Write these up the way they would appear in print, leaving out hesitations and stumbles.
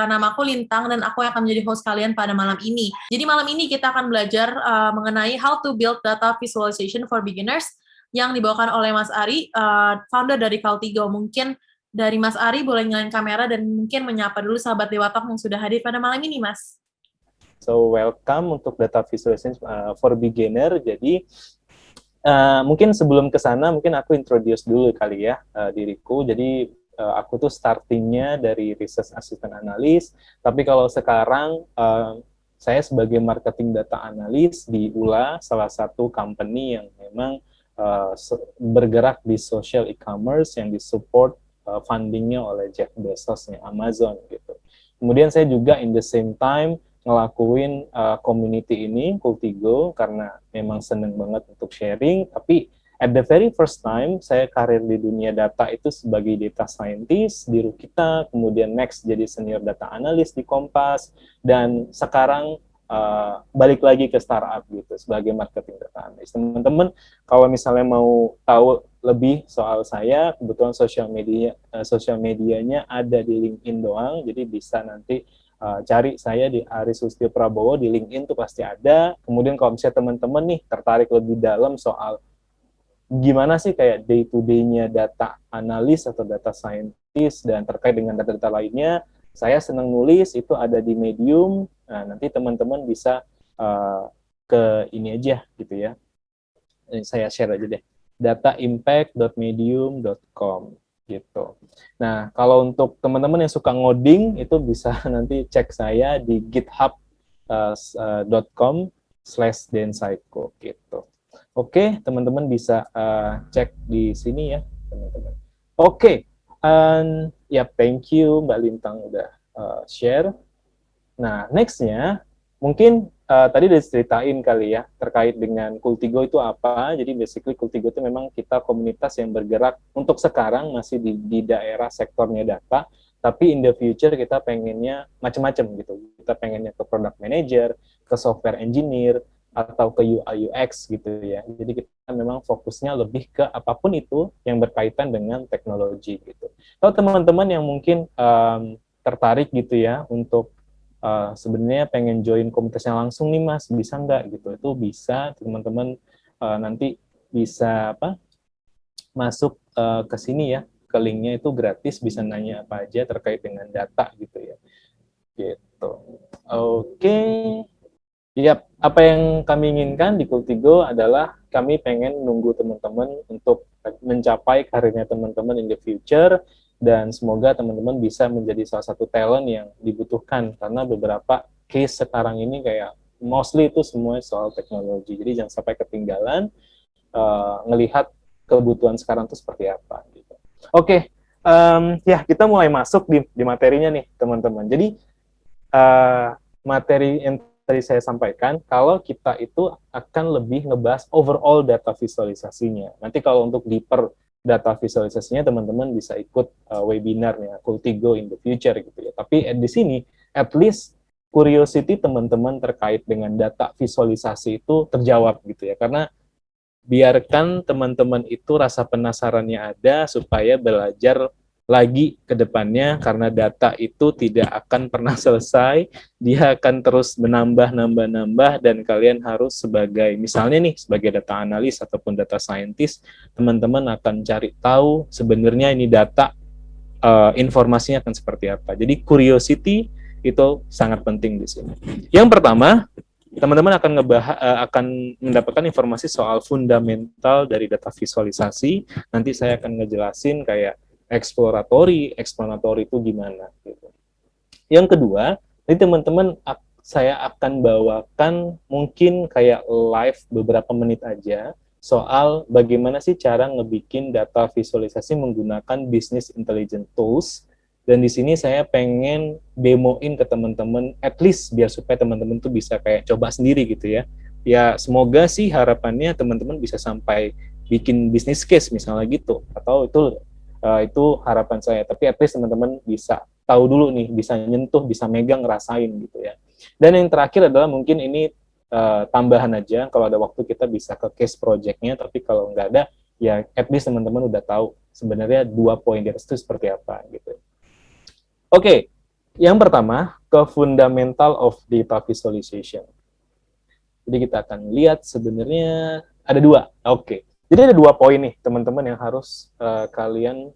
namaku Lintang dan aku yang akan menjadi host kalian pada malam ini. Jadi malam ini kita akan belajar mengenai how to build data visualization for beginners yang dibawakan oleh Mas Ari, founder dari Kautigo. Mungkin dari Mas Ari boleh nyalain kamera dan mungkin menyapa dulu sahabat Dewa Talk yang sudah hadir pada malam ini, Mas. So, welcome untuk data visualization for beginner. Jadi, mungkin sebelum ke sana, mungkin aku introduce dulu kali ya diriku. Jadi, aku tuh startingnya dari research assistant analyst, tapi kalau sekarang saya sebagai marketing data analyst di ULA, salah satu company yang memang bergerak di social e-commerce yang disupport fundingnya oleh Jeff Bezos-nya Amazon gitu. Kemudian saya juga in the same time ngelakuin community ini, Kultigo, karena memang seneng banget untuk sharing, tapi at the very first time, saya karir di dunia data itu sebagai data scientist di Rukita, kemudian next jadi senior data analyst di Kompas, dan sekarang balik lagi ke startup gitu, sebagai marketing data analyst. Teman-teman, kalau misalnya mau tahu lebih soal saya, kebetulan sosial medianya ada di LinkedIn doang, jadi bisa nanti cari saya di Aris Sustio Prabowo di LinkedIn tuh pasti ada. Kemudian kalau misalnya teman-teman nih tertarik lebih dalam soal gimana sih kayak day to day-nya data analis atau data scientist dan terkait dengan data-data lainnya, saya senang nulis, itu ada di Medium. Nah, nanti teman-teman bisa ke ini aja gitu ya. Saya share aja deh. dataimpact.medium.com gitu. Nah, kalau untuk teman-teman yang suka ngoding, itu bisa nanti cek saya di github.com/denpsycho gitu. Oke, teman-teman bisa cek di sini ya, teman-teman. Oke, ya thank you Mbak Lintang udah share. Nah, next-nya mungkin tadi udah ceritain kali ya terkait dengan Kultigo itu apa. Jadi basically Kultigo itu memang kita komunitas yang bergerak untuk sekarang masih di daerah sektornya data, tapi in the future kita pengennya macam-macam gitu. Kita pengennya ke product manager, ke software engineer, atau ke UI UX gitu ya. Jadi kita memang fokusnya lebih ke apapun itu yang berkaitan dengan teknologi gitu. Kalau teman-teman yang mungkin tertarik gitu ya untuk sebenarnya pengen join komunitasnya langsung nih Mas, bisa nggak gitu? Itu bisa, teman-teman nanti bisa masuk ke sini ya, ke linknya itu gratis, bisa nanya apa aja terkait dengan data gitu ya. Gitu. Oke. Yap, apa yang kami inginkan di Kultigo adalah kami pengen nunggu teman-teman untuk mencapai karirnya teman-teman in the future, dan semoga teman-teman bisa menjadi salah satu talent yang dibutuhkan, karena beberapa case sekarang ini kayak mostly itu semua soal teknologi, jadi jangan sampai ketinggalan ngelihat kebutuhan sekarang itu seperti apa gitu. Oke, ya kita mulai masuk di materinya nih teman-teman. Jadi materi yang tadi saya sampaikan, kalau kita itu akan lebih ngebahas overall data visualisasinya. Nanti kalau untuk deeper data visualisasinya, teman-teman bisa ikut webinarnya Kultigo in the future gitu ya. Tapi di sini, at least curiosity teman-teman terkait dengan data visualisasi itu terjawab gitu ya. Karena biarkan teman-teman itu rasa penasarannya ada supaya belajar lagi ke depannya, karena data itu tidak akan pernah selesai, dia akan terus menambah, dan kalian harus sebagai, misalnya nih, sebagai data analis ataupun data scientist, teman-teman akan cari tahu sebenarnya ini data, informasinya akan seperti apa. Jadi curiosity itu sangat penting di sini. Yang pertama, teman-teman akan mendapatkan informasi soal fundamental dari data visualisasi. Nanti saya akan ngejelasin kayak explanatory itu gimana gitu. Yang kedua, nanti teman-teman saya akan bawakan mungkin kayak live beberapa menit aja soal bagaimana sih cara ngebikin data visualisasi menggunakan business intelligence tools. Dan di sini saya pengen demoin ke teman-teman, at least biar supaya teman-teman tuh bisa kayak coba sendiri gitu ya. Ya semoga sih harapannya teman-teman bisa sampai bikin business case misalnya gitu, atau itu harapan saya. Tapi at least teman-teman bisa tahu dulu nih, bisa nyentuh, bisa megang, ngerasain gitu ya. Dan yang terakhir adalah mungkin ini tambahan aja, kalau ada waktu kita bisa ke case project-nya, tapi kalau nggak ada, ya at least teman-teman udah tahu sebenarnya 2 poin di atas itu seperti apa gitu. Oke, Yang pertama, ke fundamental of data visualization. Jadi kita akan lihat sebenarnya ada dua. Oke. Jadi ada dua poin nih, teman-teman, yang harus kalian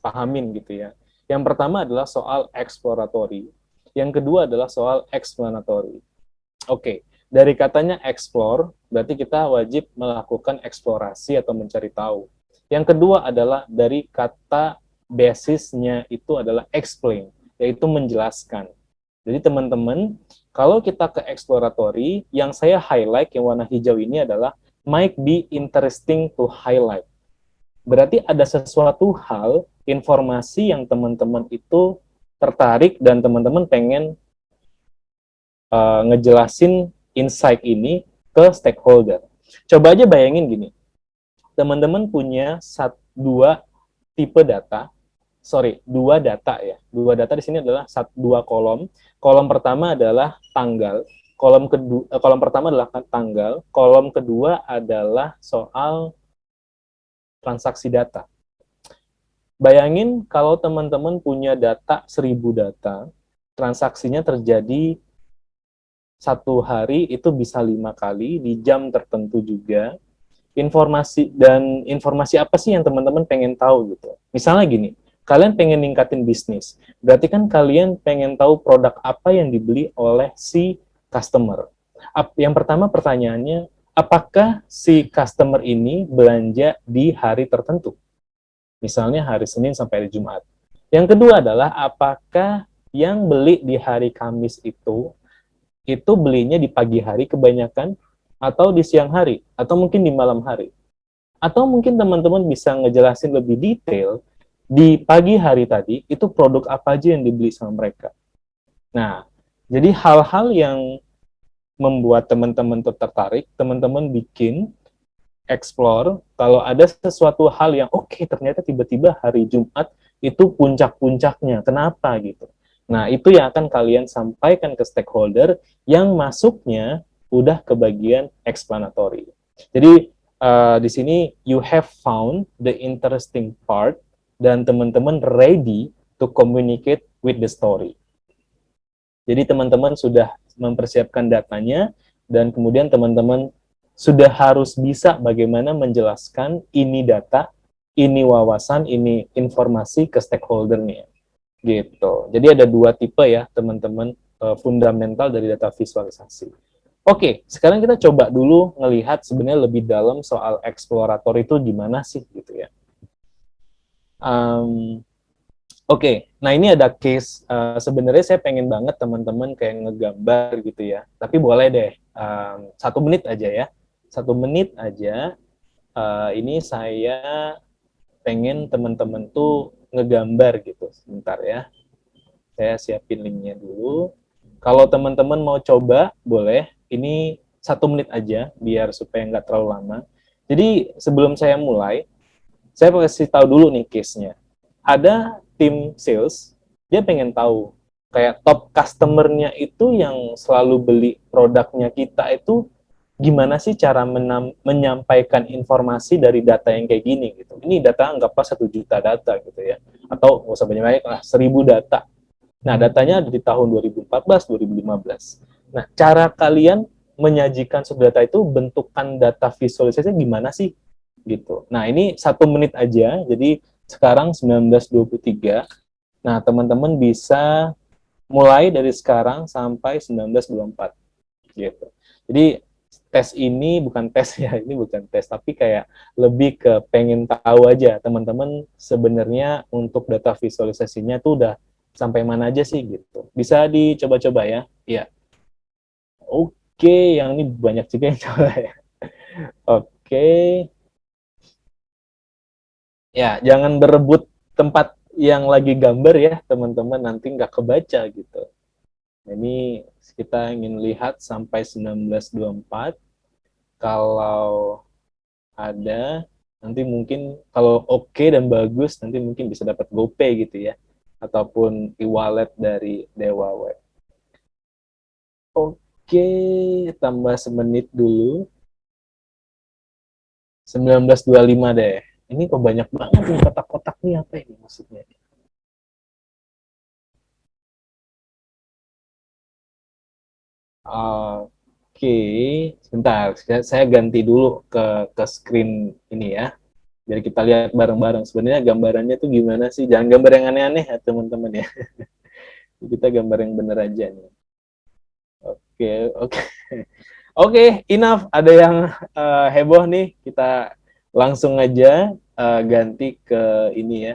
pahamin gitu ya. Yang pertama adalah soal exploratory. Yang kedua adalah soal explanatory. Oke. Dari katanya explore, berarti kita wajib melakukan eksplorasi atau mencari tahu. Yang kedua adalah dari kata basisnya itu adalah explain, yaitu menjelaskan. Jadi teman-teman, kalau kita ke exploratory, yang saya highlight, yang warna hijau ini adalah might be interesting to highlight. Berarti ada sesuatu hal, informasi yang teman-teman itu tertarik dan teman-teman pengen ngejelasin insight ini ke stakeholder. Coba aja bayangin gini, teman-teman punya dua tipe data, dua data ya. Dua data di sini adalah dua kolom. Kolom pertama adalah tanggal, kolom pertama adalah tanggal, kolom kedua adalah soal transaksi data. Bayangin kalau teman-teman punya data 1000 data, transaksinya terjadi satu hari itu bisa 5 kali di jam tertentu juga. Informasi apa sih yang teman-teman pengen tahu gitu. Misalnya gini, kalian pengen ningkatin bisnis, berarti kan kalian pengen tahu produk apa yang dibeli oleh si customer. Yang pertama pertanyaannya, apakah si customer ini belanja di hari tertentu? Misalnya hari Senin sampai hari Jumat. Yang kedua adalah apakah yang beli di hari Kamis itu belinya di pagi hari kebanyakan, atau di siang hari, atau mungkin di malam hari. Atau mungkin teman-teman bisa ngejelasin lebih detail, di pagi hari tadi, itu produk apa aja yang dibeli sama mereka. Nah, jadi hal-hal yang membuat teman-teman tertarik, teman-teman bikin, explore, kalau ada sesuatu hal yang ternyata tiba-tiba hari Jumat itu puncak-puncaknya, kenapa gitu. Nah, itu yang akan kalian sampaikan ke stakeholder yang masuknya udah ke bagian explanatory. Jadi, di sini you have found the interesting part dan teman-teman ready to communicate with the story. Jadi teman-teman sudah mempersiapkan datanya dan kemudian teman-teman sudah harus bisa bagaimana menjelaskan ini data, ini wawasan, ini informasi ke stakeholder-nya. Gitu. Jadi ada dua tipe ya, teman-teman, fundamental dari data visualisasi. Oke, sekarang kita coba dulu ngelihat sebenarnya lebih dalam soal eksplorator itu gimana sih gitu ya. Oke, nah ini ada case, sebenarnya saya pengen banget teman-teman kayak ngegambar gitu ya, tapi boleh deh 1 menit aja ya, 1 menit aja. Ini saya pengen teman-teman tuh ngegambar gitu, sebentar ya, saya siapin linknya dulu. Kalau teman-teman mau coba, boleh, ini 1 menit aja, biar supaya nggak terlalu lama. Jadi sebelum saya mulai, saya kasih tahu dulu nih case-nya. Ada tim sales, dia pengen tahu kayak top customer-nya itu yang selalu beli produknya kita itu gimana sih cara menyampaikan informasi dari data yang kayak gini gitu. Ini data anggaplah 1 juta data gitu ya. Atau nggak usah banyak-banyak lah, 1000 data. Nah, datanya ada di tahun 2014, 2015. Nah, cara kalian menyajikan data itu bentukan data visualisasinya gimana sih? Gitu. Nah, ini 1 menit aja, jadi sekarang 19.23. Nah, teman-teman bisa mulai dari sekarang sampai 19.24. Gitu. Jadi, tes ini bukan tes ya, ini bukan tes, tapi kayak lebih ke pengen tahu aja, teman-teman sebenarnya untuk data visualisasinya tuh udah sampai mana aja sih gitu. Bisa dicoba-coba ya. Iya. Oke, yang ini banyak juga yang coba ya. Oke. Ya, jangan berebut tempat yang lagi gambar ya, teman-teman, nanti nggak kebaca gitu. Nah, ini kita ingin lihat sampai 1924. Kalau ada, nanti mungkin kalau oke dan bagus, nanti mungkin bisa dapat GoPay gitu ya, ataupun e-wallet dari Dewa Web. Oke, tambah 1 menit dulu. 19.25 deh. Ini kok banyak banget nih kotak-kotak nih, apa ini maksudnya? Oke, sebentar. Saya ganti dulu ke screen ini ya, biar kita lihat bareng-bareng. Sebenarnya gambarannya tuh gimana sih? Jangan gambar yang aneh-aneh ya teman-teman ya. Kita gambar yang bener aja nih. Oke, oke. Oke, enough. Ada yang heboh nih. Kita langsung aja ganti ke ini ya,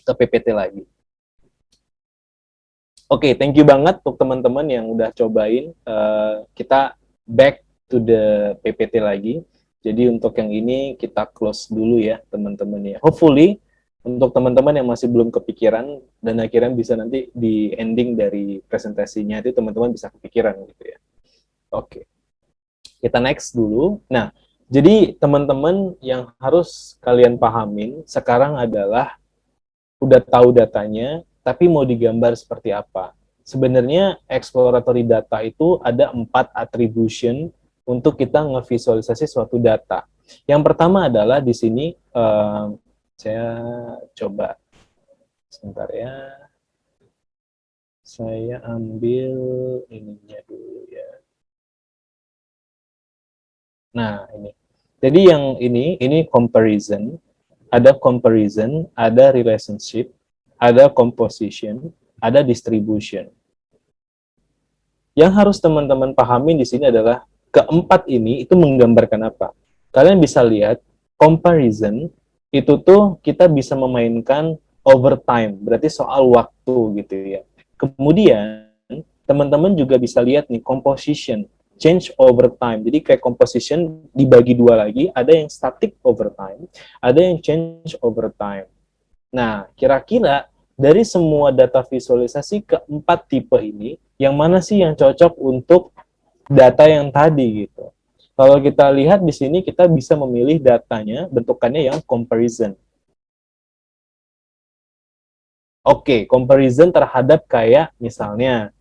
ke PPT lagi. Oke, thank you banget untuk teman-teman yang udah cobain. Kita back to the PPT lagi. Jadi untuk yang ini kita close dulu ya teman-teman ya. Hopefully untuk teman-teman yang masih belum kepikiran dan akhirnya bisa nanti di ending dari presentasinya itu teman-teman bisa kepikiran gitu ya. Oke, kita next dulu. Nah, jadi teman-teman yang harus kalian pahamin sekarang adalah udah tahu datanya, tapi mau digambar seperti apa. Sebenarnya exploratory data itu ada 4 attribution untuk kita ngevisualisasi suatu data. Yang pertama adalah di sini, saya coba sebentar ya, saya ambil ininya dulu ya. Nah, ini. Jadi yang ini comparison, ada relationship, ada composition, ada distribution. Yang harus teman-teman pahami di sini adalah keempat ini itu menggambarkan apa. Kalian bisa lihat comparison itu tuh kita bisa memainkan over time, berarti soal waktu gitu ya. Kemudian teman-teman juga bisa lihat nih composition, change over time. Jadi kayak composition dibagi dua lagi, ada yang static over time, ada yang change over time. Nah, kira-kira dari semua data visualisasi keempat tipe ini, yang mana sih yang cocok untuk data yang tadi gitu? Kalau kita lihat di sini, kita bisa memilih datanya, bentukannya yang comparison. Oke, comparison terhadap kayak misalnya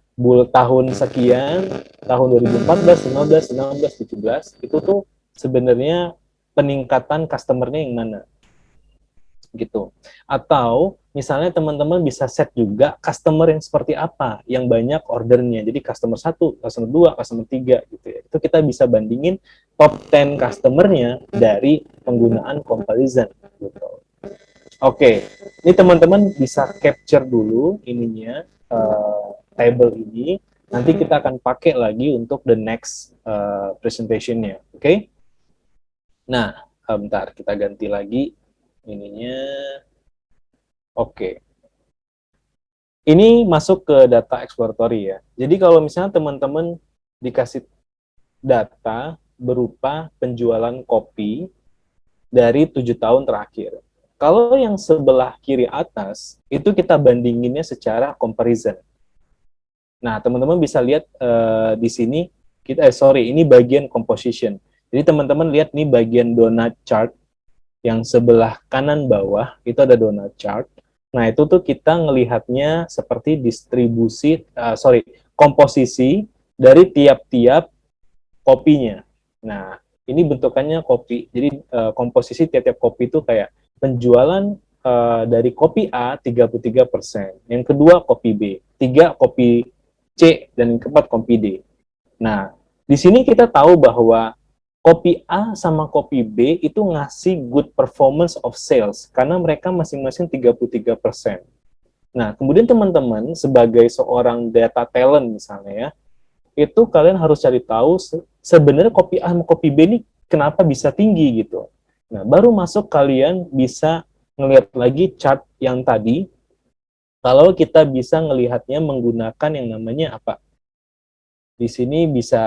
tahun sekian, tahun 2014, 15, 16, 17, itu tuh sebenarnya peningkatan customer-nya yang mana? Gitu. Atau misalnya teman-teman bisa set juga customer yang seperti apa, yang banyak ordernya. Jadi customer 1, customer 2, customer 3 gitu ya. Itu kita bisa bandingin top 10 customer-nya dari penggunaan comparison gitu. Oke, ini teman-teman bisa capture dulu ininya, table ini. Nanti kita akan pakai lagi untuk the next presentation-nya. Oke? Nah, bentar, kita ganti lagi ininya. Oke. Ini masuk ke data exploratory ya. Jadi kalau misalnya teman-teman dikasih data berupa penjualan kopi dari 7 tahun terakhir. Kalau yang sebelah kiri atas, itu kita bandinginnya secara comparison. Nah, teman-teman bisa lihat di sini, ini bagian composition. Jadi teman-teman lihat nih bagian donut chart, yang sebelah kanan bawah, itu ada donut chart. Nah, itu tuh kita ngelihatnya seperti komposisi dari tiap-tiap kopinya. Nah, ini bentukannya kopi. Jadi komposisi tiap-tiap kopi itu kayak penjualan dari kopi A 33%, yang kedua kopi B, 3 kopi C, dan yang keempat kopi D. Nah, di sini kita tahu bahwa kopi A sama kopi B itu ngasih good performance of sales karena mereka masing-masing 33%. Nah, kemudian teman-teman sebagai seorang data talent misalnya ya, itu kalian harus cari tahu sebenarnya kopi A sama kopi B ini kenapa bisa tinggi gitu. Nah, baru masuk kalian bisa ngelihat lagi chart yang tadi, kalau kita bisa ngelihatnya menggunakan yang namanya apa? Di sini bisa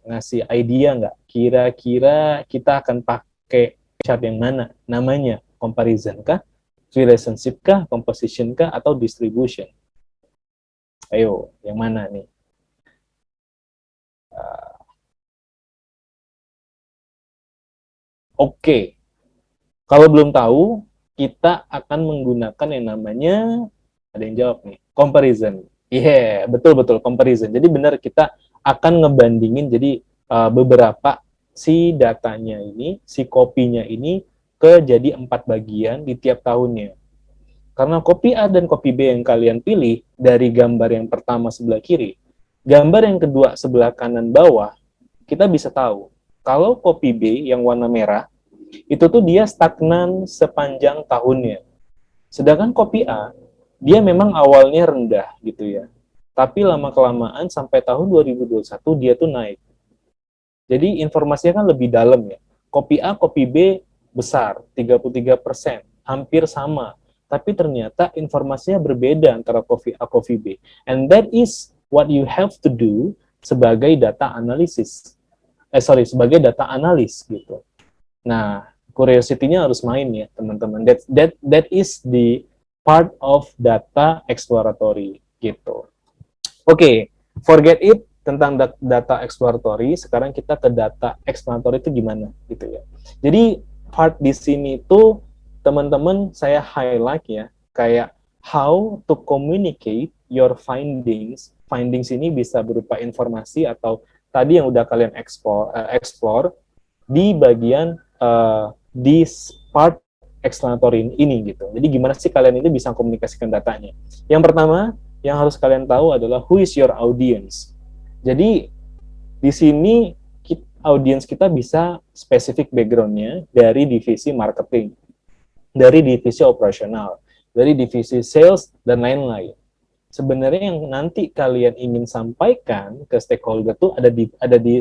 ngasih idea nggak? Kira-kira kita akan pakai chart yang mana? Namanya comparison kah? Relationship kah? Composition kah? Atau distribution? Ayo, yang mana nih? Oke. Kalau belum tahu, kita akan menggunakan yang namanya, ada yang jawab nih, comparison. Iya, yeah, betul-betul comparison. Jadi benar kita akan ngebandingin jadi beberapa si datanya ini, si kopinya ini ke jadi 4 bagian di tiap tahunnya. Karena kopi A dan kopi B yang kalian pilih dari gambar yang pertama sebelah kiri, Gambar yang kedua sebelah kanan bawah, kita bisa tahu kalau kopi B yang warna merah itu tuh dia stagnan sepanjang tahunnya. Sedangkan kopi A, dia memang awalnya rendah gitu ya. Tapi lama-kelamaan sampai tahun 2021 dia tuh naik. Jadi informasinya kan lebih dalam ya. Kopi A, kopi B besar, 33%, hampir sama. Tapi ternyata informasinya berbeda antara kopi A, kopi B. And that is what you have to do sebagai data analisis. Sebagai data analis gitu. Nah, curiosity-nya harus main ya, teman-teman. That is the part of data exploratory gitu. Oke, forget it tentang data exploratory. Sekarang kita ke data explanatory itu gimana gitu ya. Jadi part di sini itu teman-teman saya highlight ya, kayak how to communicate your findings. Findings ini bisa berupa informasi atau tadi yang udah kalian explore di bagian di part explanatory ini gitu. Jadi gimana sih kalian itu bisa komunikasikan datanya? Yang pertama yang harus kalian tahu adalah who is your audience. Jadi di sini audience kita bisa spesifik background-nya dari divisi marketing, dari divisi operasional, dari divisi sales dan lain-lain. Sebenarnya yang nanti kalian ingin sampaikan ke stakeholder tuh ada di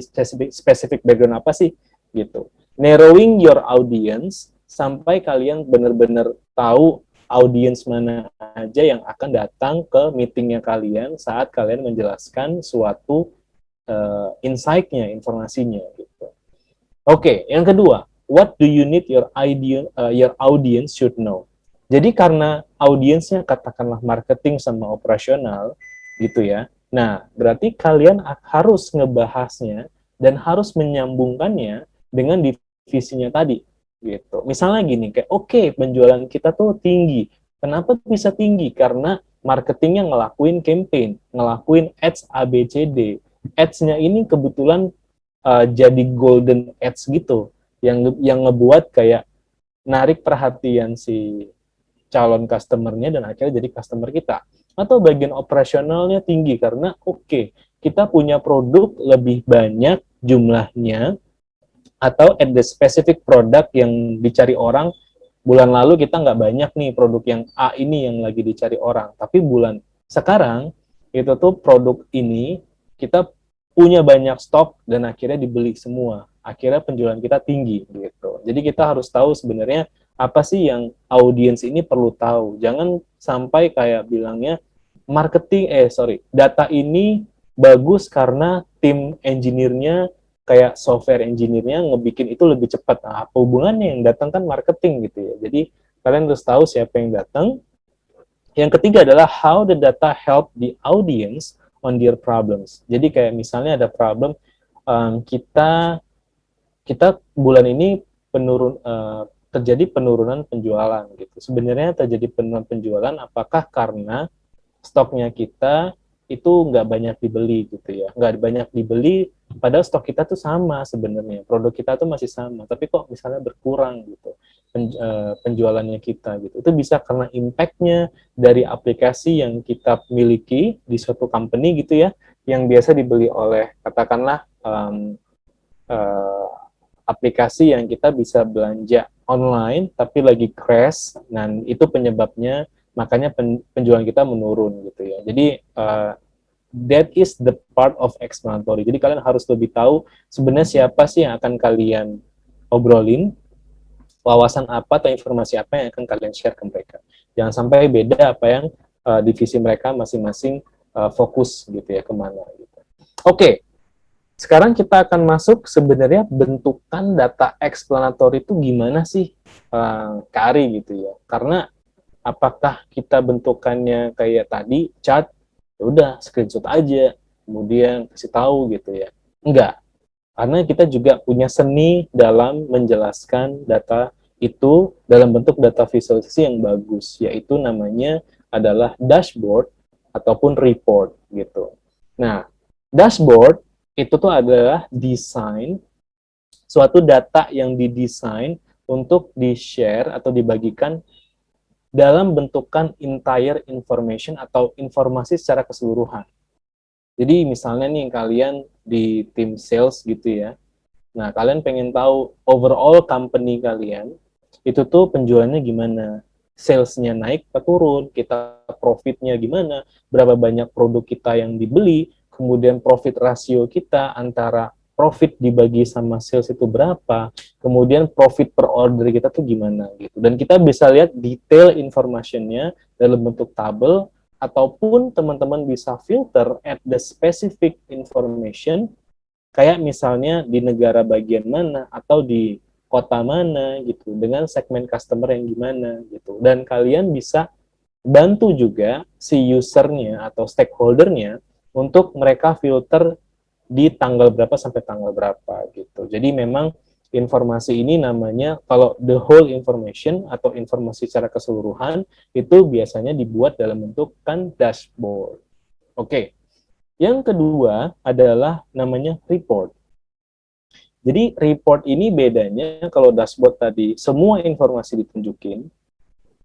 spesifik background apa sih gitu. Narrowing your audience sampai kalian benar-benar tahu audience mana aja yang akan datang ke meetingnya kalian saat kalian menjelaskan suatu insight-nya, informasinya gitu. Oke, yang kedua, what do you need your audience should know? Jadi karena audiensnya katakanlah marketing sama operasional gitu ya. Nah, berarti kalian harus ngebahasnya dan harus menyambungkannya dengan divisinya tadi gitu. Misalnya gini, kayak oke, penjualan kita tuh tinggi. Kenapa bisa tinggi? Karena marketingnya ngelakuin campaign, ngelakuin ads ABCD. Ads-nya ini kebetulan jadi golden ads gitu, yang ngebuat kayak narik perhatian si calon customer-nya dan akhirnya jadi customer kita. Atau bagian operasionalnya tinggi karena kita punya produk lebih banyak jumlahnya, atau at the specific product yang dicari orang. Bulan lalu kita nggak banyak nih produk yang A ini yang lagi dicari orang, tapi bulan sekarang itu tuh produk ini kita punya banyak stok dan akhirnya dibeli semua. Akhirnya penjualan kita tinggi gitu. Jadi kita harus tahu sebenarnya apa sih yang audiens ini perlu tahu. Jangan sampai kayak bilangnya data ini bagus karena tim engineer-nya kayak software engineer-nya ngebikin itu lebih cepat. Nah, apa hubungannya? Yang datang kan marketing gitu ya. Jadi kalian harus tahu siapa yang datang. Yang ketiga adalah how the data help the audience on their problems. Jadi kayak misalnya ada problem, kita bulan ini terjadi penurunan penjualan gitu. Sebenarnya terjadi penurunan penjualan apakah karena stoknya kita itu nggak banyak dibeli gitu ya, nggak banyak dibeli padahal stok kita tuh sama sebenarnya, produk kita tuh masih sama, tapi kok misalnya berkurang gitu penjualannya kita gitu. Itu bisa karena impact-nya dari aplikasi yang kita miliki di suatu company gitu ya, yang biasa dibeli oleh katakanlah aplikasi yang kita bisa belanja online tapi lagi crash, dan itu penyebabnya makanya penjualan kita menurun gitu ya. Jadi that is the part of explanatory. Jadi kalian harus lebih tahu sebenarnya siapa sih yang akan kalian obrolin, wawasan apa atau informasi apa yang akan kalian share ke mereka. Jangan sampai beda apa yang divisi mereka masing-masing fokus gitu ya kemana gitu. Oke, sekarang kita akan masuk sebenarnya bentukan data explanatory itu gimana sih Kak Ari gitu ya. Karena apakah kita bentukannya kayak tadi chart, ya udah screenshot aja, kemudian kasih tahu gitu ya. Enggak. Karena kita juga punya seni dalam menjelaskan data itu dalam bentuk data visualisasi yang bagus, yaitu namanya adalah dashboard ataupun report gitu. Nah, dashboard itu tuh adalah desain, suatu data yang didesain untuk di-share atau dibagikan dalam bentukan entire information atau informasi secara keseluruhan. Jadi misalnya nih kalian di tim sales gitu ya. Nah, kalian pengen tahu overall company kalian itu tuh penjualannya gimana, salesnya naik atau turun, kita profitnya gimana, berapa banyak produk kita yang dibeli, kemudian profit rasio kita antara profit dibagi sama sales itu berapa, kemudian profit per order kita tuh gimana gitu. Dan kita bisa lihat detail informationnya dalam bentuk tabel, ataupun teman-teman bisa filter at the specific information, kayak misalnya di negara bagian mana atau di kota mana gitu, dengan segmen customer yang gimana gitu. Dan kalian bisa bantu juga si usernya atau stakeholdernya untuk mereka filter di tanggal berapa sampai tanggal berapa gitu. Jadi memang informasi ini namanya, kalau the whole information atau informasi secara keseluruhan, itu biasanya dibuat dalam bentuk kan dashboard. Oke. Yang kedua adalah namanya report. Jadi report ini bedanya, kalau dashboard tadi semua informasi ditunjukin,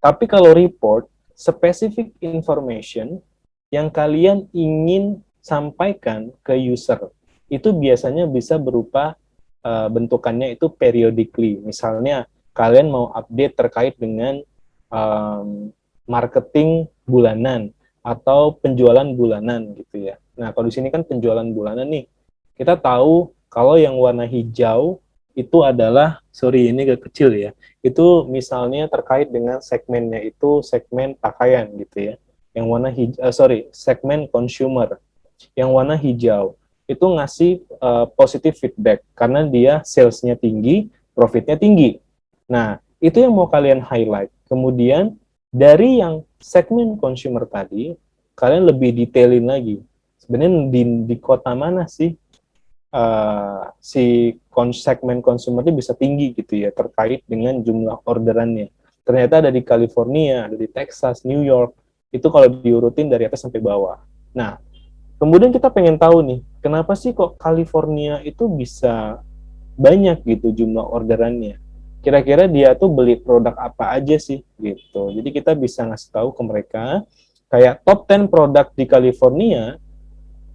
tapi kalau report, specific information yang kalian ingin sampaikan ke user, itu biasanya bisa berupa bentukannya itu periodically. Misalnya, kalian mau update terkait dengan marketing bulanan atau penjualan bulanan gitu ya. Nah, kalau di sini kan penjualan bulanan nih. Kita tahu kalau yang warna hijau itu adalah, sorry ini agak kecil ya, itu misalnya terkait dengan segmennya itu segmen pakaian gitu ya. Yang warna hijau, segmen consumer. Yang warna hijau itu ngasih positive feedback karena dia salesnya tinggi, profitnya tinggi. Nah, itu yang mau kalian highlight. Kemudian dari yang segmen consumer tadi, kalian lebih detailin lagi. Sebenarnya di kota mana sih si segmen consumer itu bisa tinggi gitu ya, terkait dengan jumlah orderannya. Ternyata ada di California, ada di Texas, New York, itu kalau diurutin dari atas sampai bawah. Nah, kemudian kita pengen tahu nih, kenapa sih kok California itu bisa banyak gitu jumlah orderannya? Kira-kira dia tuh beli produk apa aja sih gitu. Jadi kita bisa ngasih tahu ke mereka, kayak top 10 produk di California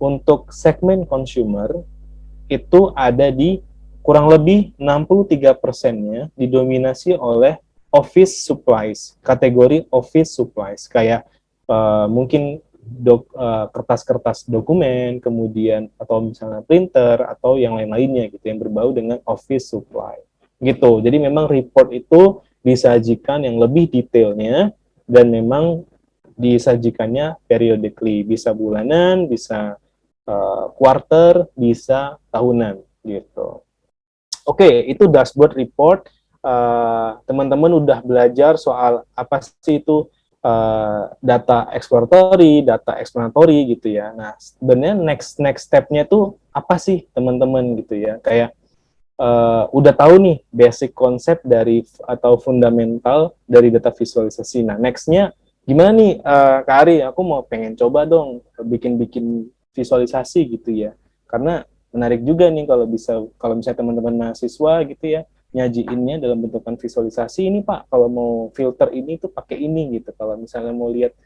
untuk segmen consumer itu ada di kurang lebih 63%-nya didominasi oleh office supplies, kategori office supplies, kayak mungkin kertas-kertas dokumen, kemudian atau misalnya printer atau yang lain-lainnya gitu yang berbau dengan office supply gitu. Jadi memang report itu disajikan yang lebih detailnya, dan memang disajikannya periodically, bisa bulanan, bisa quarter, bisa tahunan gitu. Oke, itu dashboard report. Teman-teman udah belajar soal apa sih itu data exploratory, data explanatory gitu ya. Nah, sebenarnya next step-nya tuh apa sih teman-teman gitu ya? Kayak udah tahu nih basic konsep dari atau fundamental dari data visualisasi. Nah, next-nya gimana nih Kak Ari? Aku mau pengen coba dong bikin visualisasi gitu ya. Karena menarik juga nih kalau misalnya teman-teman mahasiswa gitu ya, nyajiinnya dalam bentukan visualisasi, ini Pak, kalau mau filter ini tuh pakai ini gitu. Kalau misalnya mau lihat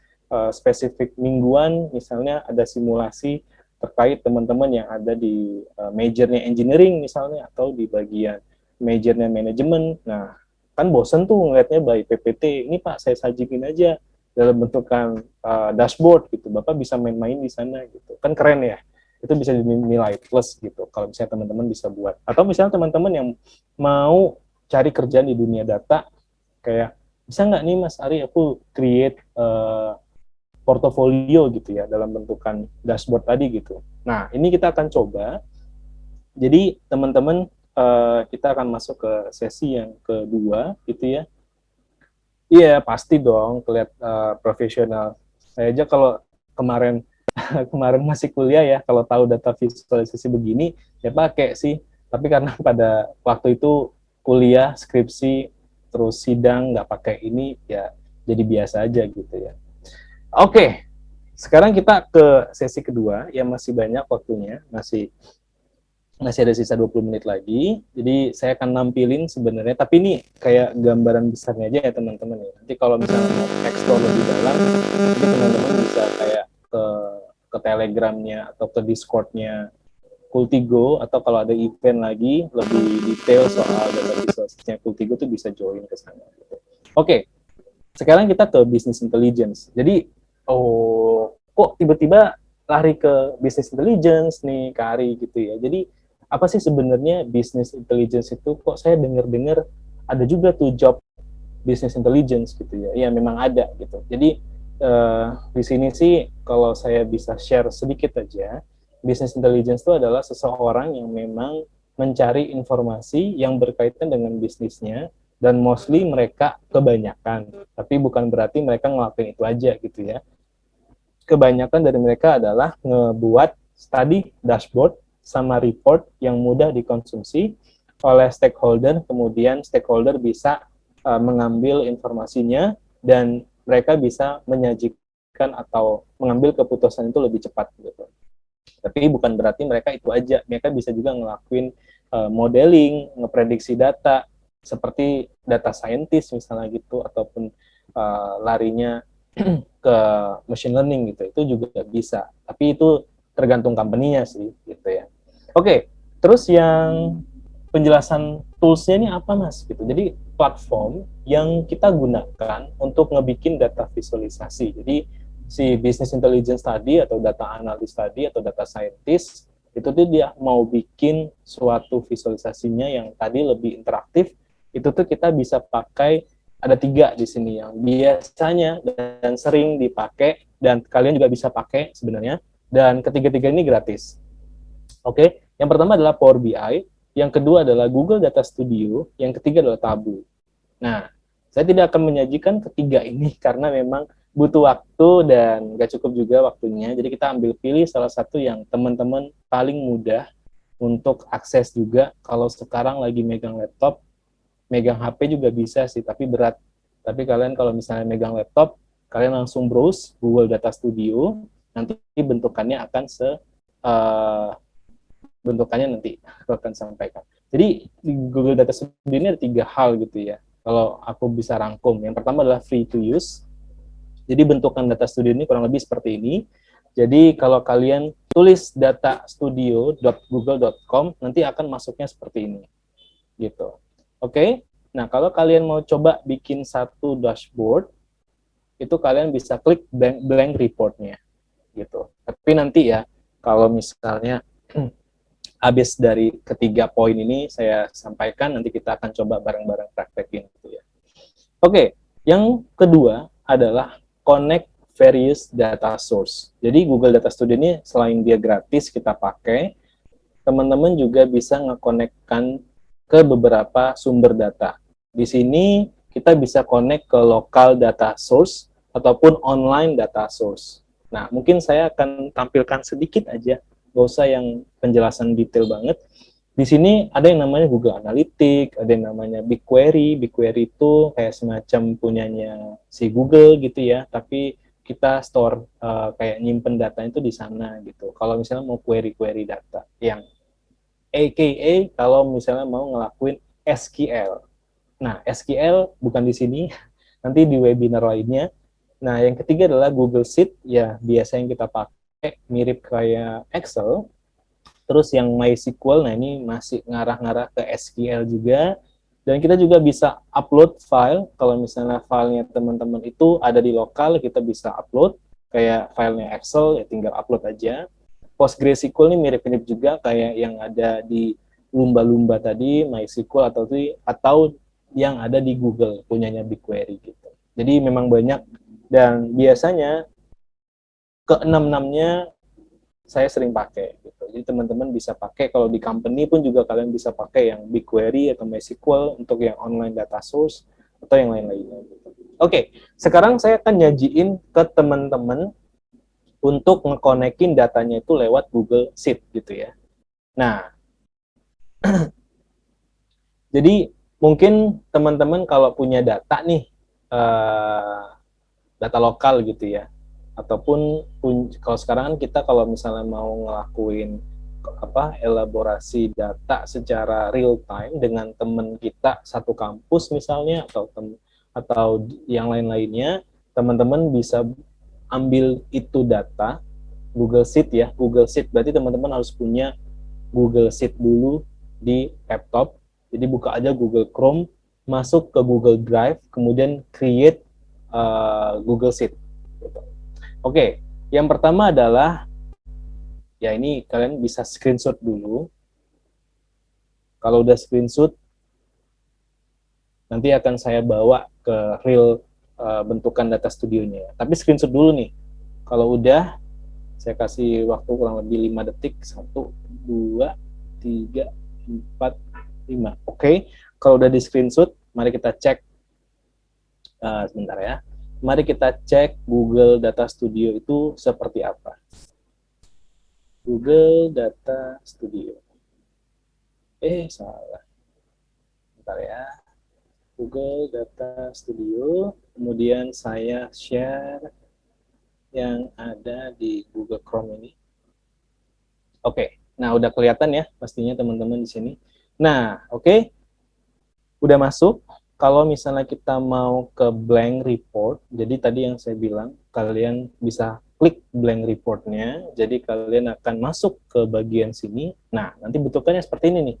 spesifik mingguan, misalnya ada simulasi terkait teman-teman yang ada di majornya engineering misalnya, atau di bagian majornya manajemen. Nah, kan bosen tuh ngeliatnya by PPT. Ini Pak, saya sajikin aja dalam bentukan dashboard gitu. Bapak bisa main-main di sana gitu. Kan keren ya. Itu bisa dinilai plus gitu kalau misalnya teman-teman bisa buat. Atau misalnya teman-teman yang mau cari kerjaan di dunia data, kayak bisa nggak nih Mas Ari aku create portofolio gitu ya dalam bentukan dashboard tadi gitu. Nah, ini kita akan coba. Jadi teman-teman kita akan masuk ke sesi yang kedua gitu ya. Iya, pasti dong kelihatan profesional. Saya aja kalau kemarin kemarin masih kuliah ya, kalau tahu data visualisasi begini, ya pakai sih. Tapi karena pada waktu itu kuliah, skripsi, terus sidang, nggak pakai ini, ya jadi biasa aja gitu ya. Oke, sekarang kita ke sesi kedua, yang masih banyak waktunya, masih ada sisa 20 menit lagi. Jadi saya akan nampilin sebenarnya, tapi ini kayak gambaran besarnya aja ya teman-teman ya. Nanti kalau misalnya mau explore lebih dalam, nanti teman-teman bisa kayak ke ke Telegramnya atau ke Discord-nya Kultigo, atau kalau ada event lagi lebih detail soal data visualisasinya Kultigo tuh bisa join ke sana. Gitu. Oke, sekarang kita ke business intelligence. Jadi, kok tiba-tiba lari ke business intelligence nih, Kak Ari gitu ya. Jadi, apa sih sebenarnya business intelligence itu? Kok saya dengar-dengar ada juga tuh job business intelligence gitu ya. Iya, memang ada gitu. Jadi, di sini sih kalau saya bisa share sedikit aja, business intelligence itu adalah seseorang yang memang mencari informasi yang berkaitan dengan bisnisnya, dan mostly mereka kebanyakan, tapi bukan berarti mereka ngelakuin itu aja gitu ya. Kebanyakan dari mereka adalah ngebuat study dashboard sama report yang mudah dikonsumsi oleh stakeholder, kemudian stakeholder bisa mengambil informasinya dan mereka bisa menyajikan atau mengambil keputusan itu lebih cepat gitu. Tapi bukan berarti mereka itu aja, mereka bisa juga ngelakuin modeling, ngeprediksi data, seperti data scientist misalnya gitu, ataupun larinya ke machine learning gitu, itu juga bisa. Tapi itu tergantung company-nya sih gitu ya. Oke, terus yang penjelasan tools-nya ini apa Mas? Gitu. Jadi platform yang kita gunakan untuk ngebikin data visualisasi. Jadi si business intelligence tadi atau data analyst tadi atau data scientist itu tuh dia mau bikin suatu visualisasinya yang tadi lebih interaktif, itu tuh kita bisa pakai, ada 3 di sini yang biasanya dan sering dipakai dan kalian juga bisa pakai sebenarnya, dan ketiga-tiga ini gratis. Oke, yang pertama adalah Power BI, yang kedua adalah Google Data Studio, yang ketiga adalah Tableau. Nah, saya tidak akan menyajikan ketiga ini karena memang butuh waktu dan nggak cukup juga waktunya. Jadi kita ambil pilih salah satu yang teman-teman paling mudah untuk akses juga. Kalau sekarang lagi megang laptop, megang HP juga bisa sih, tapi berat. Tapi kalian kalau misalnya megang laptop, kalian langsung browse Google Data Studio, nanti bentukannya akan bentukannya nanti aku akan sampaikan. Jadi di Google Data Studio ini ada 3 hal gitu ya. Kalau aku bisa rangkum, yang pertama adalah free to use. Jadi bentukan data studio ini kurang lebih seperti ini. Jadi kalau kalian tulis datastudio.google.com, nanti akan masuknya seperti ini. Gitu. Oke? Nah, kalau kalian mau coba bikin satu dashboard, itu kalian bisa klik blank report-nya. Gitu. Tapi nanti ya, kalau misalnya habis dari ketiga poin ini saya sampaikan, nanti kita akan coba bareng-bareng praktekin gitu ya. Oke, yang kedua adalah connect various data source. Jadi Google Data Studio ini selain dia gratis kita pakai, teman-teman juga bisa nge-connect-kan ke beberapa sumber data. Di sini kita bisa connect ke local data source ataupun online data source. Nah, mungkin saya akan tampilkan sedikit aja, nggak usah yang penjelasan detail banget. Di sini ada yang namanya Google Analytics, ada yang namanya BigQuery. BigQuery itu kayak semacam punyanya si Google gitu ya, tapi kita store kayak nyimpen data itu di sana gitu. Kalau misalnya mau query data, yang AKA kalau misalnya mau ngelakuin SQL. Nah, SQL bukan di sini, nanti di webinar lainnya. Nah, yang ketiga adalah Google Sheet, ya biasa yang kita pakai mirip kayak Excel. Terus yang MySQL, nah ini masih ngarah-ngarah ke SQL juga. Dan kita juga bisa upload file, kalau misalnya filenya teman-teman itu ada di lokal, kita bisa upload, kayak filenya Excel, ya tinggal upload aja. PostgreSQL ini mirip-mirip juga kayak yang ada di lumba-lumba tadi, MySQL atau yang ada di Google, punyanya BigQuery gitu. Jadi memang banyak, dan biasanya ke-6-6-nya saya sering pakai gitu. Jadi teman-teman bisa pakai, kalau di company pun juga kalian bisa pakai yang BigQuery atau MySQL untuk yang online data source atau yang lain-lainnya gitu. Oke, sekarang saya akan nyajiin ke teman-teman untuk ngekonekin datanya itu lewat Google Sheet gitu ya. Nah, jadi mungkin teman-teman kalau punya data nih, data lokal gitu ya, ataupun kalau sekarang kan kita kalau misalnya mau ngelakuin elaborasi data secara real time dengan teman kita satu kampus misalnya, atau yang lain-lainnya, teman-teman bisa ambil itu data, Google Sheet ya, Google Sheet. Berarti teman-teman harus punya Google Sheet dulu di laptop. Jadi buka aja Google Chrome, masuk ke Google Drive, kemudian create Google Sheet. Oke, yang pertama adalah, ya ini kalian bisa screenshot dulu. Kalau udah screenshot, nanti akan saya bawa ke real bentukan data studionya. Tapi screenshot dulu nih. Kalau udah, saya kasih waktu kurang lebih 5 detik. 1, 2, 3, 4, 5. Oke, kalau udah di screenshot, mari kita cek. Sebentar ya. Mari kita cek Google Data Studio itu seperti apa. Google Data Studio. Salah. Bentar ya. Google Data Studio, kemudian saya share yang ada di Google Chrome ini. Oke, nah udah kelihatan ya pastinya teman-teman di sini. Nah, oke, udah masuk. Kalau misalnya kita mau ke blank report, jadi tadi yang saya bilang, kalian bisa klik blank reportnya, jadi kalian akan masuk ke bagian sini. Nah, nanti bentukannya seperti ini nih.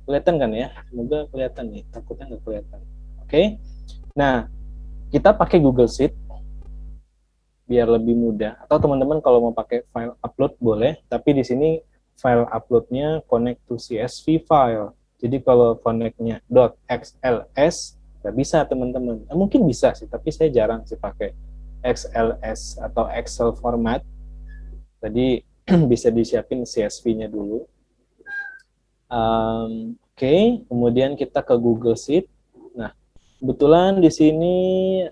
Kelihatan kan ya? Semoga kelihatan nih, takutnya nggak kelihatan. Oke, nah kita pakai Google Sheet biar lebih mudah. Atau teman-teman kalau mau pakai file upload boleh, tapi di sini file uploadnya connect to CSV file. Jadi kalau connect-nya .xls nggak bisa teman-teman. Mungkin bisa sih, tapi saya jarang sih pakai XLS atau Excel format. Tadi bisa disiapin CSV-nya dulu. Oke, kemudian kita ke Google Sheet. Nah, kebetulan di sini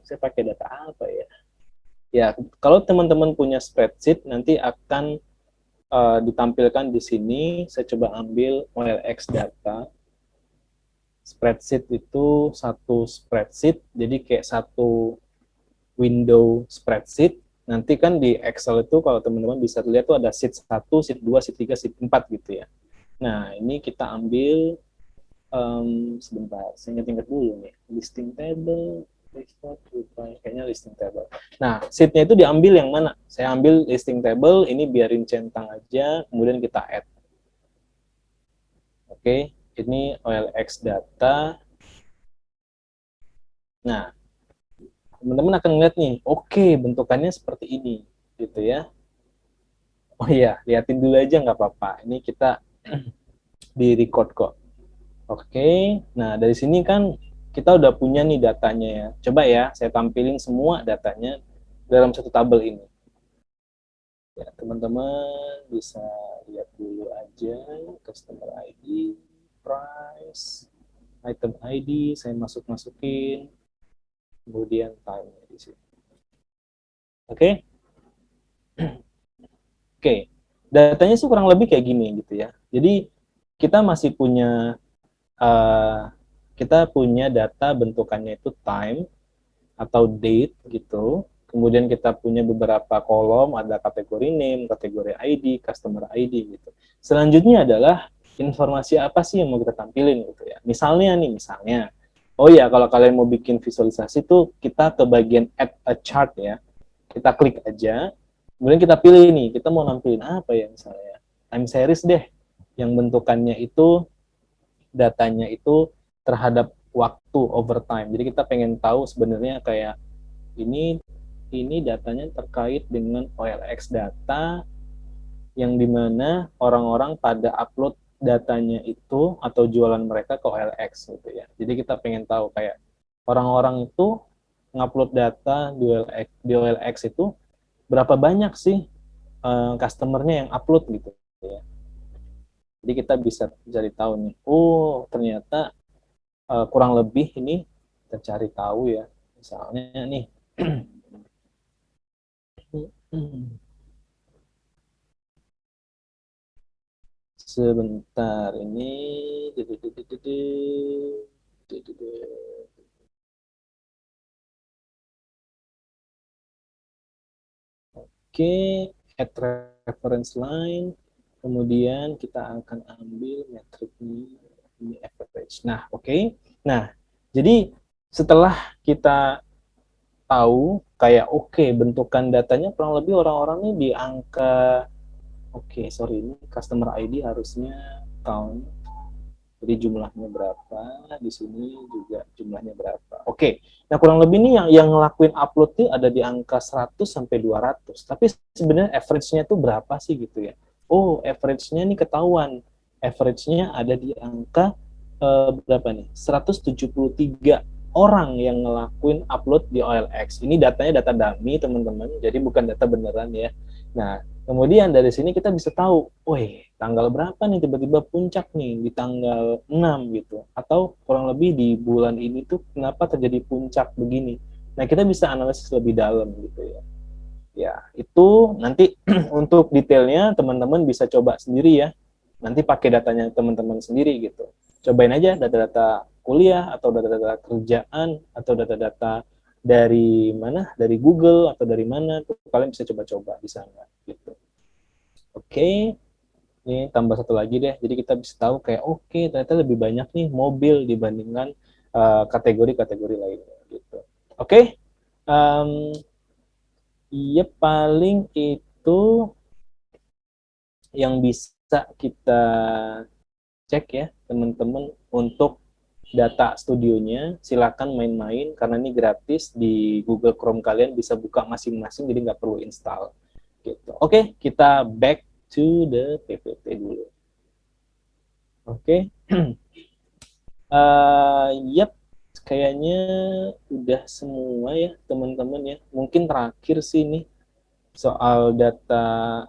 saya pakai data apa ya? Ya, kalau teman-teman punya spreadsheet, nanti akan ditampilkan di sini. Saya coba ambil OLX data. Spreadsheet itu satu spreadsheet, jadi kayak satu window spreadsheet. Nanti kan di Excel itu kalau teman-teman bisa lihat tuh ada sheet 1, sheet 2, sheet 3, sheet 4 gitu ya. Nah, ini kita ambil sebentar, saya ingat-ingat dulu nih. Listing table, kayaknya listing table. Nah, sheet-nya itu diambil yang mana? Saya ambil listing table, ini biarin centang aja, kemudian kita add. Oke, ini OLX data. Nah, teman-teman akan melihat nih, oke, bentukannya seperti ini, gitu ya. Oh iya, liatin dulu aja nggak apa-apa. Ini kita di record kok. Oke, nah dari sini kan kita udah punya nih datanya ya. Coba ya, saya tampilin semua datanya dalam satu tabel ini. Ya, teman-teman bisa lihat dulu aja, customer ID, price, item ID, saya masukin, kemudian time di sini. Oke, oke, datanya sih kurang lebih kayak gini gitu ya. Jadi kita masih punya kita punya data bentukannya itu time atau date gitu. Kemudian kita punya beberapa kolom, ada kategori name, kategori ID, customer ID gitu. Selanjutnya adalah informasi apa sih yang mau kita tampilin gitu ya. Misalnya, oh ya kalau kalian mau bikin visualisasi tuh kita ke bagian add a chart ya. Kita klik aja, kemudian kita pilih nih, kita mau nampilin apa ya misalnya. Time series deh, yang bentukannya itu datanya itu terhadap waktu overtime. Jadi kita pengen tahu sebenarnya kayak ini datanya terkait dengan OLX data yang dimana orang-orang pada upload datanya itu atau jualan mereka ke OLX gitu ya. Jadi kita pengen tahu kayak orang-orang itu ngupload data di OLX itu berapa banyak sih customernya yang upload gitu ya. Jadi kita bisa cari tahu nih, oh ternyata kurang lebih ini kita cari tahu ya. Misalnya nih, sebentar ini, oke, add reference line, kemudian kita akan ambil metriknya ini average. Nah, oke. Nah, jadi setelah kita tahu kayak oke, bentukan datanya kurang lebih orang-orang ini di angka sorry, ini customer ID harusnya count. Jadi jumlahnya berapa, di sini juga jumlahnya berapa. Oke, nah kurang lebih nih yang ngelakuin upload tuh ada di angka 100 sampai 200. Tapi sebenarnya average-nya tuh berapa sih gitu ya? Oh, average-nya nih ketahuan. Average-nya ada di angka berapa nih? 173 orang yang ngelakuin upload di OLX. Ini datanya data dummy, teman-teman. Jadi bukan data beneran ya. Nah, kemudian dari sini kita bisa tahu, wih, tanggal berapa nih tiba-tiba puncak nih di tanggal 6 gitu. Atau kurang lebih di bulan ini tuh kenapa terjadi puncak begini. Nah, kita bisa analisis lebih dalam gitu ya. Ya, itu nanti untuk detailnya teman-teman bisa coba sendiri ya. Nanti pakai datanya teman-teman sendiri gitu. Cobain aja data-data kuliah atau data-data kerjaan atau data-data dari mana, dari Google atau dari mana, tuh kalian bisa coba-coba di sana gitu. Oke, ini tambah satu lagi deh. Jadi kita bisa tahu kayak ternyata lebih banyak nih mobil dibandingkan kategori-kategori lainnya gitu. Oke, iya paling itu yang bisa kita cek ya teman-teman untuk data studionya. Silakan main-main karena ini gratis di Google Chrome, kalian bisa buka masing-masing jadi nggak perlu install gitu. Oke, kita back to the PPT dulu. Oke. Yap, kayaknya udah semua ya teman-teman ya. Mungkin terakhir sih nih soal data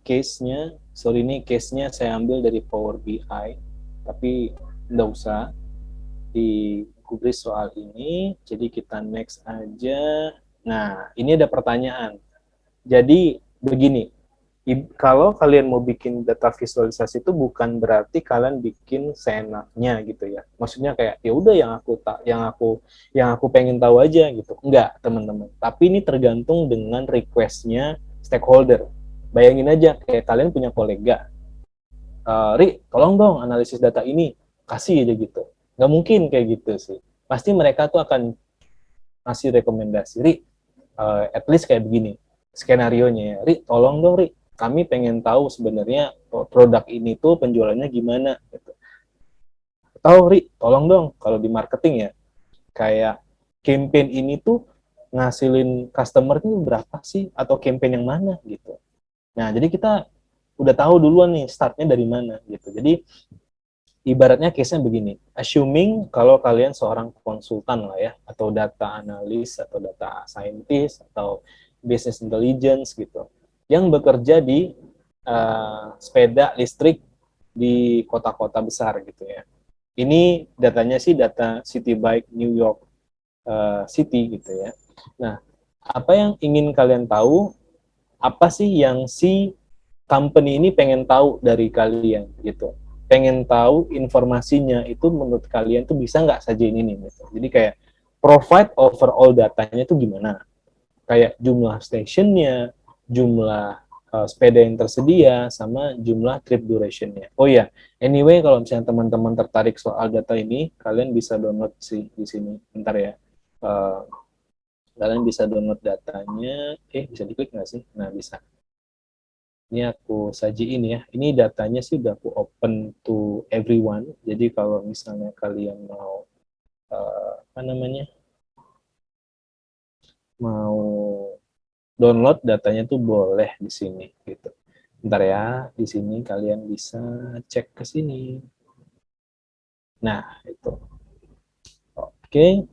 case-nya. Sorry, ini case-nya saya ambil dari Power BI, tapi nggak usah digubris soal ini. Jadi kita next aja. Nah, ini ada pertanyaan. Jadi begini, kalau kalian mau bikin data visualisasi itu bukan berarti kalian bikin seenaknya gitu ya. Maksudnya kayak ya udah yang aku pengen tahu aja gitu. Enggak, teman-teman. Tapi ini tergantung dengan request-nya stakeholder. Bayangin aja kayak kalian punya kolega. Ri, tolong dong analisis data ini. Kasih aja gitu. Nggak mungkin kayak gitu sih. Pasti mereka tuh akan ngasih rekomendasi. Ri, at least kayak begini skenario-nya ya. Ri, tolong dong Ri, kami pengen tahu sebenarnya produk ini tuh penjualannya gimana gitu. Atau Ri, tolong dong kalau di marketing ya, kayak campaign ini tuh ngasilin customer tuh berapa sih atau campaign yang mana gitu. Nah, jadi kita udah tahu duluan nih startnya dari mana gitu. Jadi ibaratnya case-nya begini, assuming kalau kalian seorang konsultan lah ya, atau data analis, atau data scientist, atau business intelligence gitu, yang bekerja di sepeda listrik di kota-kota besar gitu ya. Ini datanya sih data City Bike New York City gitu ya. Nah, apa yang ingin kalian tahu, apa sih yang si company ini pengen tahu dari kalian gitu. Pengen tahu informasinya itu menurut kalian tuh bisa nggak sajiin ini gitu. Jadi kayak provide overall datanya itu gimana, kayak jumlah stationnya, jumlah sepeda yang tersedia, sama jumlah trip durationnya. Oh ya, anyway kalau misalnya teman-teman tertarik soal data ini, kalian bisa download sih di sini. Bentar ya, kalian bisa download datanya. Bisa diklik nggak sih? Nah bisa. Ini aku sajiin ya. Ini datanya sih udah aku open to everyone. Jadi kalau misalnya kalian mau mau download datanya tuh boleh di sini gitu. Bentar ya, di sini kalian bisa cek ke sini. Nah, itu. Oke.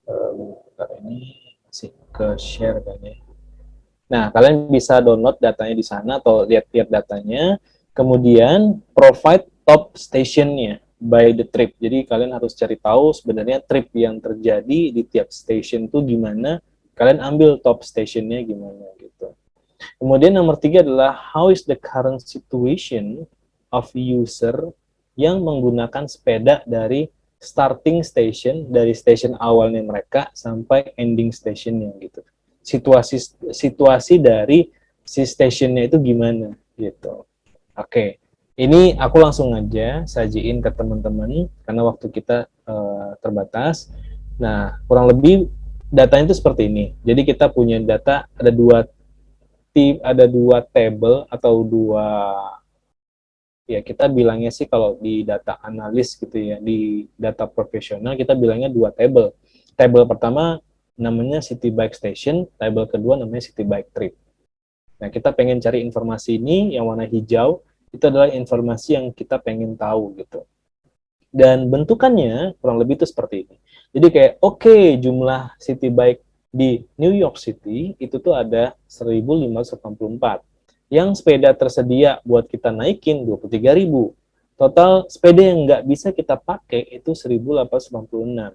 Bentar ini masih ke share kan ya. Nah, kalian bisa download datanya di sana atau lihat-lihat datanya, kemudian provide top stationnya by the trip. Jadi kalian harus cari tahu sebenarnya trip yang terjadi di tiap station itu gimana, kalian ambil top stationnya gimana gitu. Kemudian nomor 3 adalah how is the current situation of user yang menggunakan sepeda dari starting station, dari station awalnya mereka sampai ending stationnya gitu. Situasi dari si stationnya itu gimana gitu. Oke, ini aku langsung aja sajiin ke teman-teman karena waktu kita terbatas. Nah, kurang lebih datanya itu seperti ini. Jadi kita punya data ada dua table atau dua, ya kita bilangnya sih kalau di data analis gitu ya, di data profesional kita bilangnya dua table. Table pertama namanya City Bike Station, table kedua namanya City Bike Trip. Nah, kita pengen cari informasi ini, yang warna hijau, itu adalah informasi yang kita pengen tahu gitu. Dan bentukannya kurang lebih itu seperti ini. Jadi kayak, oke, jumlah City Bike di New York City itu tuh ada 1.584. Yang sepeda tersedia buat kita naikin 23.000. Total sepeda yang nggak bisa kita pakai itu 1.896.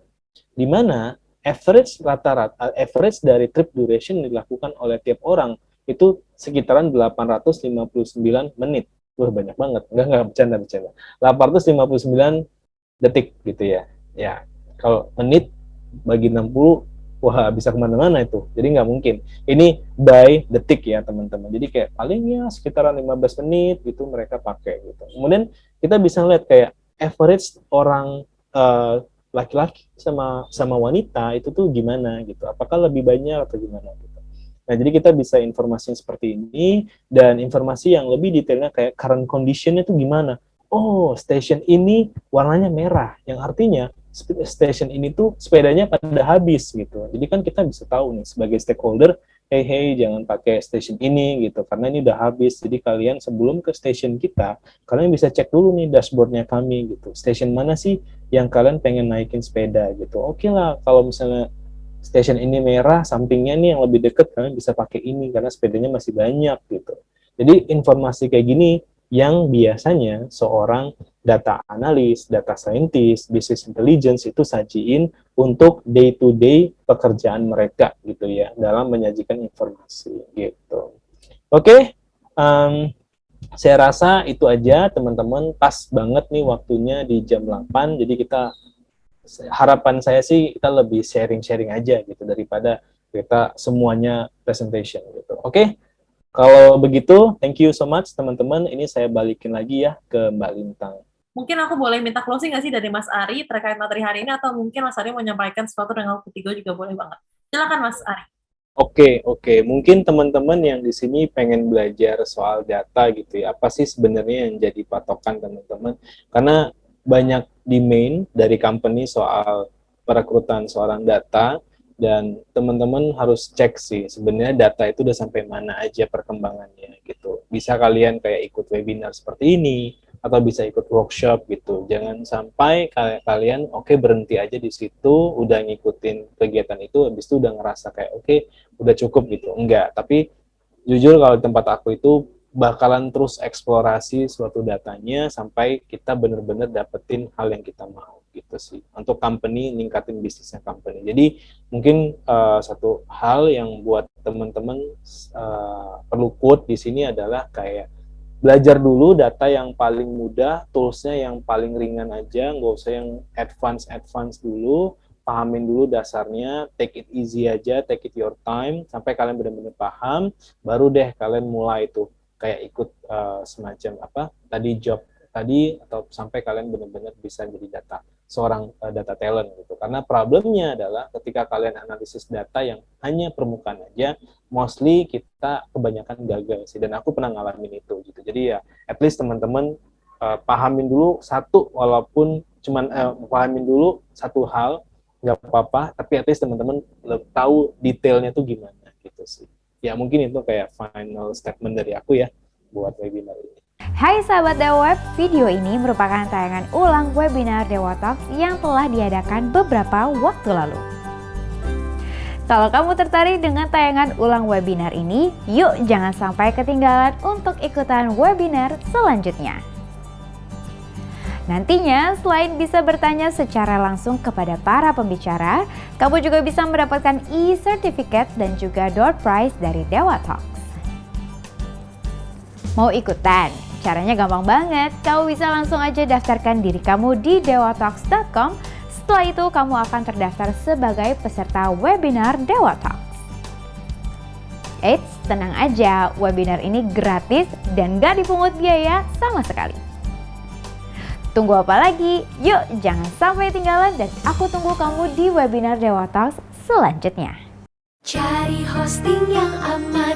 Di mana average dari trip duration dilakukan oleh tiap orang itu sekitaran 859 menit. Wah, banyak banget. Enggak, bercanda. 859 detik gitu ya. Ya, kalau menit bagi 60, wah bisa kemana-mana itu. Jadi nggak mungkin. Ini by detik ya teman-teman. Jadi kayak palingnya sekitaran 15 menit gitu mereka pakai gitu. Kemudian kita bisa lihat kayak average orang laki-laki sama wanita itu tuh gimana gitu. Apakah lebih banyak atau gimana gitu. Nah, jadi kita bisa informasi seperti ini, dan informasi yang lebih detailnya kayak current condition-nya itu gimana. Oh, station ini warnanya merah, yang artinya station ini tuh sepedanya pada habis gitu. Jadi kan kita bisa tahu nih sebagai stakeholder, hey jangan pakai station ini gitu, karena ini udah habis. Jadi kalian sebelum ke station kita, kalian bisa cek dulu nih dashboardnya kami gitu. Station mana sih yang kalian pengen naikin sepeda gitu. Oke lah, kalau misalnya station ini merah, sampingnya nih yang lebih deket, kalian bisa pakai ini karena sepedanya masih banyak gitu. Jadi informasi kayak gini yang biasanya seorang data analis, data scientist, business intelligence itu sajiin untuk day-to-day pekerjaan mereka gitu ya, dalam menyajikan informasi gitu. Oke, saya rasa itu aja teman-teman, pas banget nih waktunya di jam 8, jadi harapan saya sih kita lebih sharing-sharing aja gitu daripada kita semuanya presentation gitu. Oke, kalau begitu thank you so much teman-teman. Ini saya balikin lagi ya ke Mbak Lintang. Mungkin aku boleh minta closing nggak sih dari Mas Ari terkait materi hari ini, atau mungkin Mas Ari mau menyampaikan sesuatu dengan ketiga juga boleh banget. Silakan Mas Ari. Oke. Mungkin teman-teman yang di sini pengen belajar soal data gitu ya. Apa sih sebenarnya yang jadi patokan teman-teman? Karena banyak demand dari company soal perekrutan seorang data, dan teman-teman harus cek sih sebenarnya data itu udah sampai mana aja perkembangannya gitu. Bisa kalian kayak ikut webinar seperti ini atau bisa ikut workshop gitu. Jangan sampai kalian berhenti aja di situ, udah ngikutin kegiatan itu, habis itu udah ngerasa kayak udah cukup gitu. Enggak, tapi jujur kalau di tempat aku itu bakalan terus eksplorasi suatu datanya sampai kita benar-benar dapetin hal yang kita mau gitu sih. Untuk company, ningkatin bisnisnya company. Jadi mungkin satu hal yang buat teman-teman perlu quote di sini adalah kayak belajar dulu data yang paling mudah, toolsnya yang paling ringan aja, nggak usah yang advance dulu, pahamin dulu dasarnya, take it easy aja, take it your time, sampai kalian benar-benar paham, baru deh kalian mulai tuh kayak ikut semacam job tadi, atau sampai kalian benar-benar bisa jadi seorang data talent gitu. Karena problemnya adalah ketika kalian analisis data yang hanya permukaan aja, mostly kita kebanyakan gagal sih, dan aku pernah ngalamin itu gitu. Jadi ya at least teman-teman pahamin dulu pahamin dulu satu hal, nggak apa-apa, tapi at least teman-teman tahu detailnya tuh gimana gitu sih. Ya mungkin itu kayak final statement dari aku ya buat webinar ini. Hai sahabat DewaWeb, video ini merupakan tayangan ulang webinar Dewa Talks yang telah diadakan beberapa waktu lalu. Kalau kamu tertarik dengan tayangan ulang webinar ini, yuk jangan sampai ketinggalan untuk ikutan webinar selanjutnya. Nantinya, selain bisa bertanya secara langsung kepada para pembicara, kamu juga bisa mendapatkan e-certificate dan juga door prize dari Dewa Talks. Mau ikutan? Caranya gampang banget. Kamu bisa langsung aja daftarkan diri kamu di dewatalks.com. Setelah itu, kamu akan terdaftar sebagai peserta webinar Dewa Talks. Eits, tenang aja, webinar ini gratis dan gak dipungut biaya sama sekali. Tunggu apa lagi? Yuk, jangan sampai ketinggalan dan aku tunggu kamu di webinar Dewa Talks selanjutnya. Cari hosting yang aman